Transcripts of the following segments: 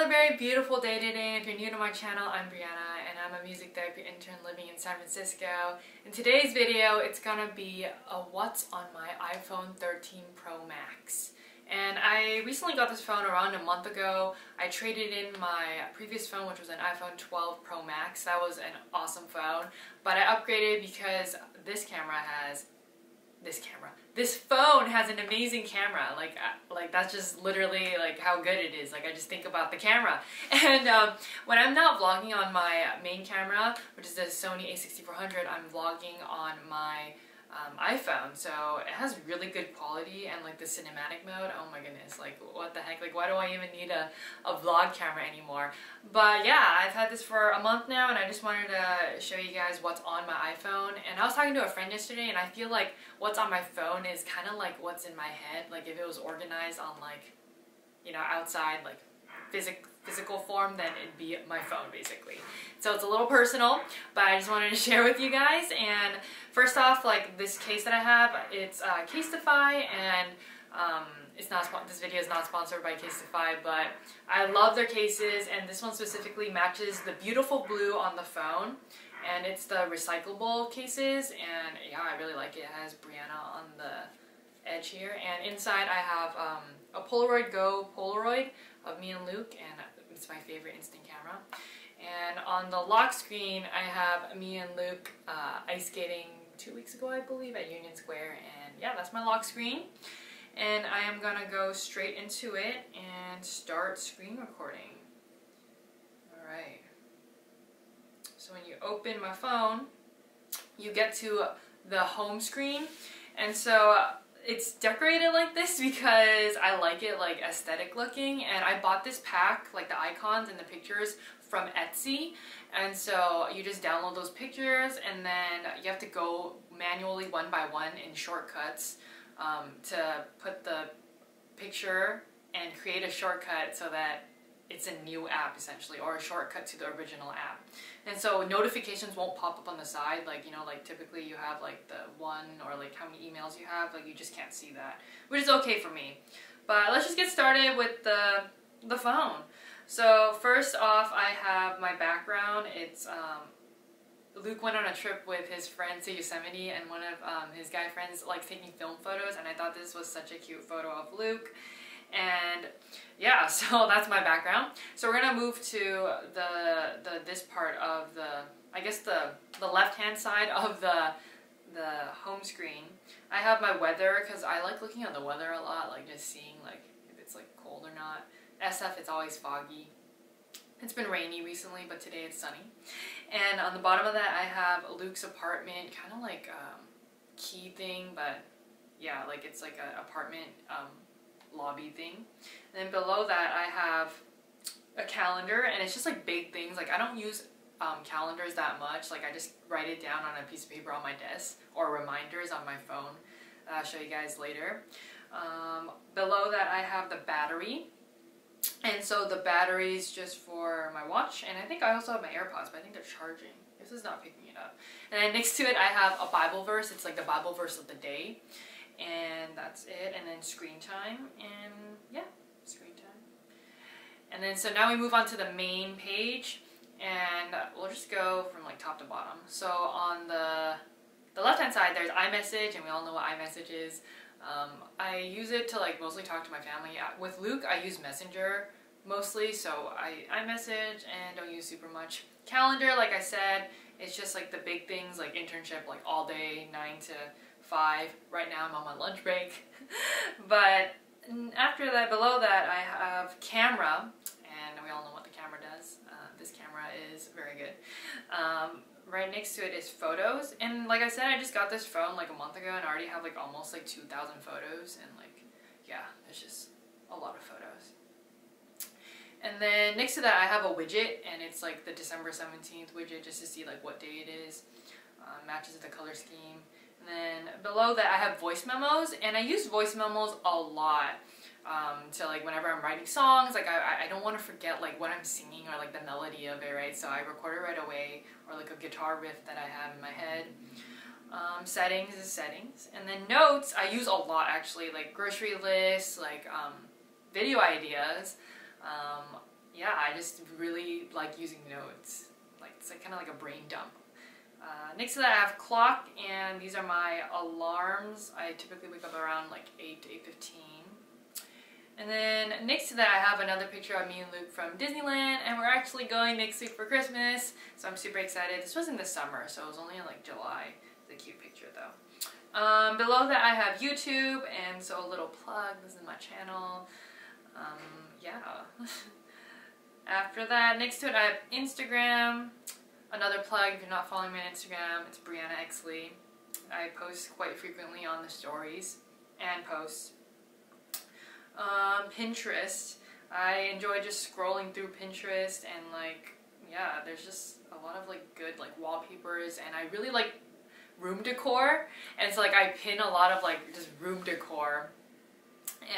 another very beautiful day today. If you're new to my channel, I'm Brianna and I'm a music therapy intern living in San Francisco. In today's video, it's gonna be a what's on my iPhone 13 Pro Max. And I recently got this phone around a month ago. I traded in my previous phone, which was an iPhone 12 Pro Max. That was an awesome phone, but I upgraded because this phone has an amazing camera. Like that's just literally like how good it is. Like I just think about the camera. And when I'm not vlogging on my main camera, which is the Sony a6400, I'm vlogging on my iPhone, so it has really good quality, and like the cinematic mode, oh my goodness, like what the heck, like why do I even need a vlog camera anymore? But yeah, I've had this for a month now and I just wanted to show you guys what's on my iPhone. And I was talking to a friend yesterday and I feel like what's on my phone is kind of like what's in my head. Like if it was organized on like, you know, outside like physical form, then it'd be my phone basically. So it's a little personal, but I just wanted to share with you guys. And first off, like this case that I have, it's Casetify, and this video is not sponsored by Casetify, but I love their cases, and this one specifically matches the beautiful blue on the phone, and it's the recyclable cases, and yeah, I really like it. It has Briana on the edge here, and inside I have a Polaroid Go Polaroid of me and Luke, and it's my favorite instant camera. And on the lock screen I have me and Luke ice skating 2 weeks ago, I believe, at Union Square, and yeah, that's my lock screen. And I am gonna go straight into it and start screen recording. Alright, so when you open my phone, you get to the home screen, and so it's decorated like this because I like it like aesthetic looking, and I bought this pack, like the icons and the pictures, from Etsy. And so you just download those pictures and then you have to go manually one by one in shortcuts to put the picture and create a shortcut so that it's a new app essentially, or a shortcut to the original app. And so notifications won't pop up on the side, like, you know, like typically you have like the one or like how many emails you have, like you just can't see that, which is okay for me. But let's just get started with the phone. So first off, I have my background. It's Luke went on a trip with his friends to Yosemite, and one of his guy friends likes taking film photos, and I thought this was such a cute photo of Luke. And yeah, so that's my background. So we're gonna move to this part of I guess the left-hand side of the home screen. I have my weather because I like looking at the weather a lot, like just seeing like if it's like cold or not. SF, it's always foggy. It's been rainy recently, but today it's sunny. And on the bottom of that, I have Luke's apartment, kind of like key thing, but yeah, like it's like an apartment lobby thing. And then below that I have a calendar, and it's just like big things. Like I don't use calendars that much. Like I just write it down on a piece of paper on my desk, or reminders on my phone. I'll show you guys later. Below that I have the battery, and so the battery is just for my watch, and I think I also have my AirPods, but I think they're charging. This is not picking it up. And then next to it I have a Bible verse. It's like the Bible verse of the day. And that's it. And then screen time, and yeah, screen time. And then so now we move on to the main page, and we'll just go from like top to bottom. So on the left hand side there's Imessage, and we all know what Imessage is. I use it to like mostly talk to my family. With Luke I use Messenger mostly, so I iMessage and don't use super much. Calendar, like I said, it's just like the big things like internship, like all day 9 to 5. Right now I'm on my lunch break. But after that, below that, I have camera, and we all know what the camera does. This camera is very good. Right next to it is photos, and like I said, I just got this phone like a month ago and I already have like almost like 2,000 photos, and like yeah, there's just a lot of photos. And then next to that I have a widget, and it's like the December 17th widget, just to see like what day it is. Matches the color scheme. And then below that I have voice memos, and I use voice memos a lot to like whenever I'm writing songs, like I don't want to forget like what I'm singing or like the melody of it, right? So I record it right away, or like a guitar riff that I have in my head. Settings is settings. And then notes I use a lot actually, like grocery lists, like video ideas. yeah, I just really like using notes. Like it's like kind of like a brain dump. Next to that I have clock, and these are my alarms. I typically wake up around like 8 to 8:15. And then next to that I have another picture of me and Luke from Disneyland, and we're actually going next week for Christmas, so I'm super excited. This was in the summer, so it was only in like July. It's a cute picture though. Below that I have YouTube, and so a little plug, this is my channel. Yeah. After that, next to it I have Instagram. Another plug, if you're not following me on Instagram, it's Briana Exley. I post quite frequently on the stories and posts. Pinterest. I enjoy just scrolling through Pinterest, and like, yeah, there's just a lot of like good like wallpapers, and I really like room decor, and so like I pin a lot of like just room decor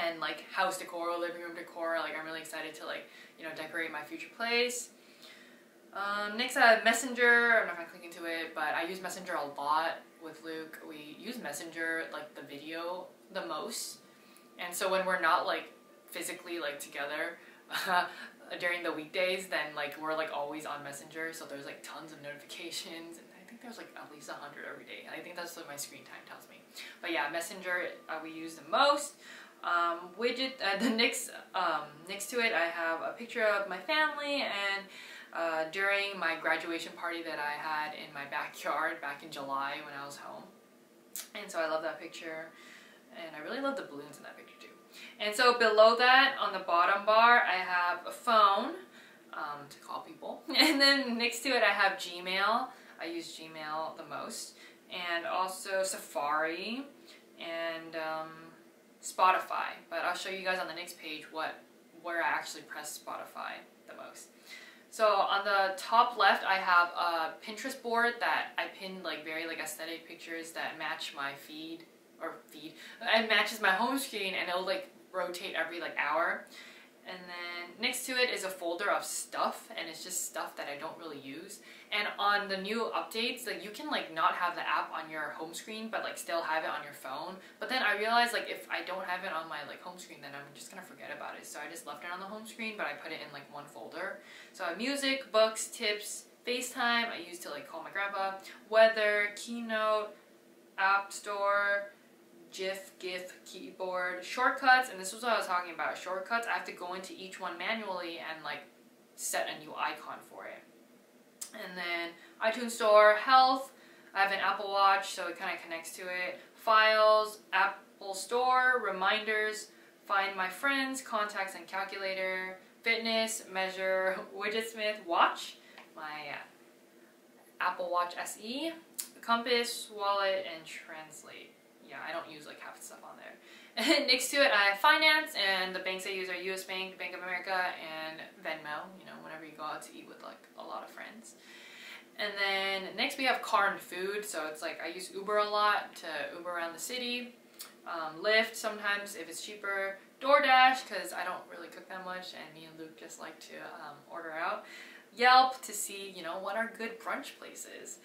and like house decor, living room decor. Like I'm really excited to like, you know, decorate my future place. Next I have Messenger. I'm not gonna click into it, but I use Messenger a lot with Luke. We use Messenger like the video the most, and so when we're not like physically like together during the weekdays, then like we're like always on Messenger, so there's like tons of notifications, and I think there's like at least 100 every day. I think that's what my screen time tells me. But yeah, Messenger we use the most. Widget, the next to it I have a picture of my family, and during my graduation party that I had in my backyard back in July when I was home. And so I love that picture, and I really love the balloons in that picture too. And so below that on the bottom bar I have a phone to call people, and then next to it I have Gmail. I use Gmail the most, and also Safari and Spotify, but I'll show you guys on the next page where I actually press Spotify the most. So on the top left I have a Pinterest board that I pinned like very like aesthetic pictures that match my feed, it matches my home screen, and it'll like rotate every like hour. And then next to it is a folder of stuff, and it's just stuff that I don't really use. And on the new updates, like you can like not have the app on your home screen, but like still have it on your phone. But then I realized like if I don't have it on my like home screen, then I'm just gonna forget about it. So I just left it on the home screen, but I put it in like one folder. So I have music, books, tips, FaceTime, I used to like call my grandpa, weather, keynote, app store, GIF, keyboard, shortcuts, and this was what I was talking about, shortcuts. I have to go into each one manually and like set a new icon for it. And then iTunes Store, health, I have an Apple Watch, so it kind of connects to it, files, Apple Store, reminders, find my friends, contacts and calculator, fitness, measure, widgetsmith, watch, my Apple Watch SE, compass, wallet, and translate. Yeah, I don't use like half the stuff on there. And next to it I have finance, and the banks I use are US Bank, Bank of America, and Venmo, you know, whenever you go out to eat with like a lot of friends. And then next we have car and food, so it's like I use Uber a lot to Uber around the city, Lyft sometimes if it's cheaper, DoorDash because I don't really cook that much and me and Luke just like to order out, Yelp to see, you know, what are good brunch places.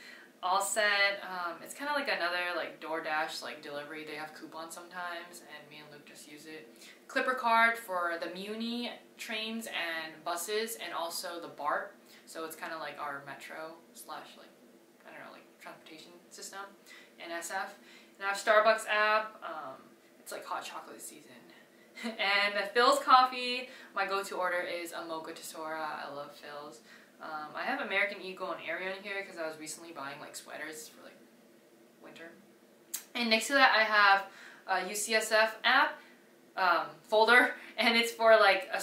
All set, it's kind of like another like DoorDash like delivery. They have coupons sometimes, and me and Luke just use it. Clipper card for the Muni trains and buses, and also the BART. So it's kind of like our metro slash like, I don't know, like transportation system, NSF. And I have Starbucks app. It's like hot chocolate season. And Phil's coffee. My go-to order is a mocha tesora. I love Phil's. I have American Eagle and Ariel in here because I was recently buying like sweaters for like winter. And next to that I have a UCSF app folder, and it's for like a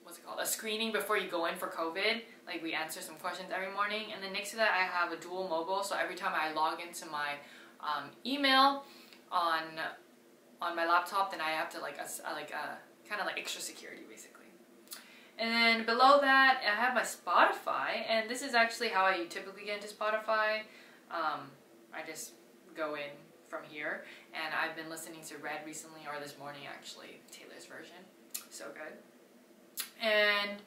what's it called? A screening before you go in for COVID. Like we answer some questions every morning. And then next to that I have a dual mobile, so every time I log into my email on my laptop, then I have to like kind of like extra security basically. And then below that, I have my Spotify, and this is actually how I typically get into Spotify. I just go in from here, and I've been listening to Red recently, or this morning actually, Taylor's version. So good. And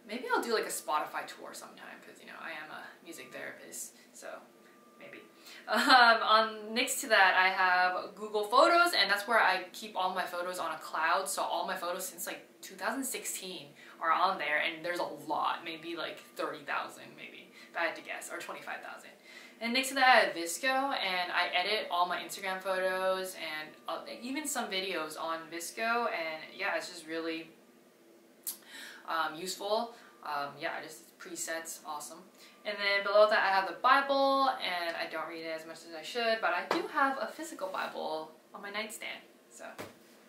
maybe I'll do like a Spotify tour sometime, because, you know, I am a music therapist, so maybe. Next to that, I have Google Photos, and that's where I keep all my photos on a cloud. So all my photos since like 2016 are on there, and there's a lot, maybe like 30,000, maybe, if I had to guess, or 25,000. And next to that, I have Visco, and I edit all my Instagram photos and even some videos on Visco, and yeah, it's just really useful. Yeah, just presets, awesome. And then below that I have the Bible, and I don't read it as much as I should, but I do have a physical Bible on my nightstand, so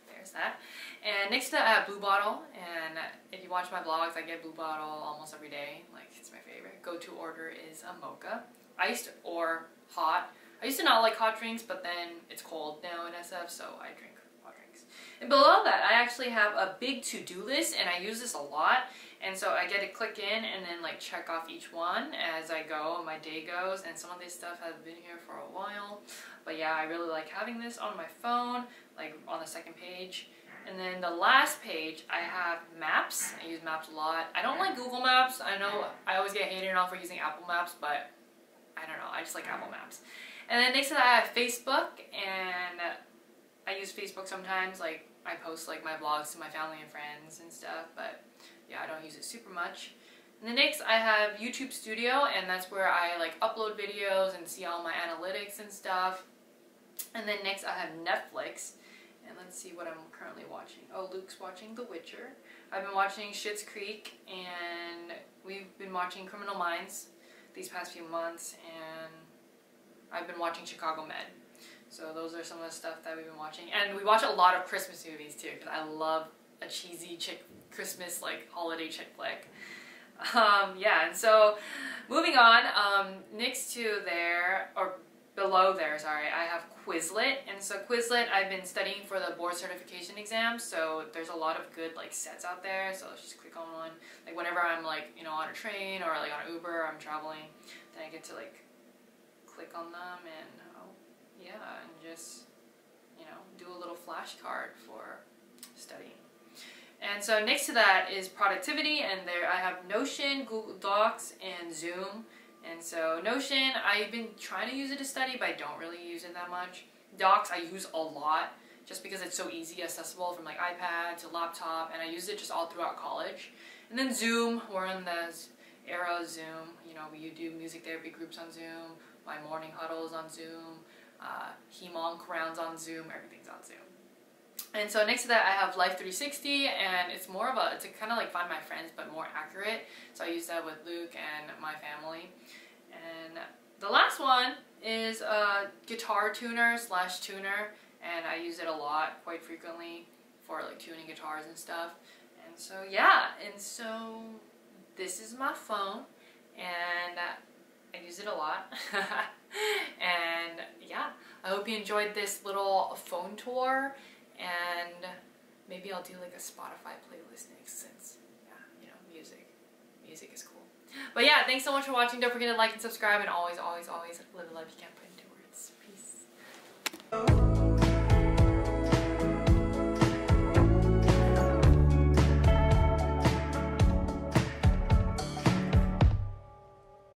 there's that. And next to that I have Blue Bottle, and if you watch my vlogs, I get Blue Bottle almost every day. Like, it's my favorite. Go-to order is a mocha, iced or hot. I used to not like hot drinks, but then it's cold now in SF, so I drink hot drinks. And below that I actually have a big to-do list, and I use this a lot. And so I get to click in and then like check off each one as I go and my day goes, and some of this stuff has been here for a while. But yeah, I really like having this on my phone, like on the second page. And then the last page, I have Maps. I use Maps a lot. I don't like Google Maps. I know I always get hated on for using Apple Maps, but I don't know, I just like Apple Maps. And then next to that I have Facebook, and I use Facebook sometimes. Like, I post like my vlogs to my family and friends and stuff, but yeah, I don't use it super much. And then next I have YouTube Studio, and that's where I like upload videos and see all my analytics and stuff. And then next I have Netflix, and let's see what I'm currently watching. Oh, Luke's watching The Witcher. I've been watching Schitt's Creek, and we've been watching Criminal Minds these past few months, and I've been watching Chicago Med. So those are some of the stuff that we've been watching. And we watch a lot of Christmas movies too, because I love a cheesy Christmas like holiday chick flick. Yeah, and so moving on, next to there, or below there, sorry, I have Quizlet. And so Quizlet, I've been studying for the board certification exam, so there's a lot of good like sets out there. So let's just click on one. Like whenever I'm like, you know, on a train or like on an Uber, I'm traveling, then I get to like click on them and yeah, and just, you know, do a little flashcard for studying. And so next to that is productivity, and there I have Notion, Google Docs, and Zoom. And so Notion, I've been trying to use it to study, but I don't really use it that much. Docs I use a lot just because it's so easy, accessible from like iPad to laptop, and I use it just all throughout college. And then Zoom, we're in the era of Zoom. You know, we do music therapy groups on Zoom, my morning huddles on Zoom, Hemonk rounds on Zoom, everything's on Zoom. And so next to that I have Life 360, and it's more of a, to kind of like find my friends but more accurate. So I use that with Luke and my family. And the last one is a guitar tuner / tuner, and I use it a lot, quite frequently, for like tuning guitars and stuff. And so yeah, and so this is my phone, and I use it a lot. And yeah, I hope you enjoyed this little phone tour, and maybe I'll do like a Spotify playlist next, since, yeah, you know, music is cool. But yeah, thanks so much for watching. Don't forget to like and subscribe, and always, always, always live the life you can.